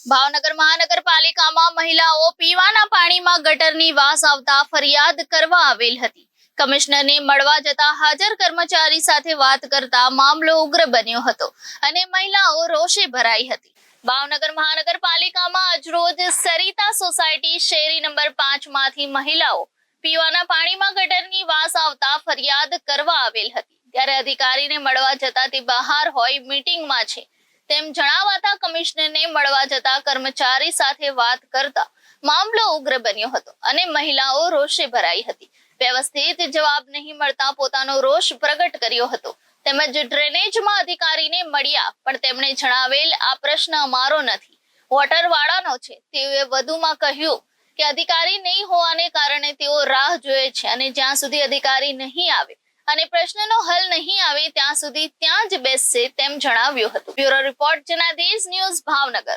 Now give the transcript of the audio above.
ભાવનગર મહાનગરપાલિકામાં મહિલાઓ પીવાના પાણીમાં ગટરની વાસ આવતા ફરિયાદ કરવા આવેલ હતી. કમિશનરને મળવા જતા હાજર કર્મચારી સાથે વાત કરતા મામલો ઉગ્ર બન્યો હતો અને મહિલાઓ રોષે ભરાઈ હતી. ભાવનગર મહાનગરપાલિકામાં આજરોજ સરિતા સોસાયટી શેરી નંબર 5 માંથી મહિલાઓ પીવાના પાણીમાં ગટરની વાસ આવતા ફરિયાદ કરવા આવેલ હતી. ત્યારે અધિકારીને મળવા જતા તે બહાર હોય મીટિંગમાં છે તેમ જણાવાતા કમિશનરને મળવા જતા કર્મચારી સાથે વાત કરતા મામલો ઉગ્ર બન્યો હતો અને મહિલાઓ રોષે ભરાઈ હતી. વ્યવસ્થિત જવાબ નહીં મળતા પોતાનો રોષ પ્રગટ કર્યો હતો. તેમજ ડ્રેનેજમાં અધિકારીને મળ્યા પણ તેમણે જણાવેલ આ પ્રશ્ન અમારો નથી, વોટરવાળાનો છે. તેઓએ વધુમાં કહ્યું કે અધિકારી નહીં હોવાને કારણે તેઓ રાહ જોએ છે અને જ્યાં સુધી અધિકારી નહીં આવે અને પ્રશ્નનો હલ નહીં આવે ત્યાં સુધી ત્યાં જ બેસશે તેમ જણાવ્યું હતું. Bureau report Janadesh news Bhavnagar.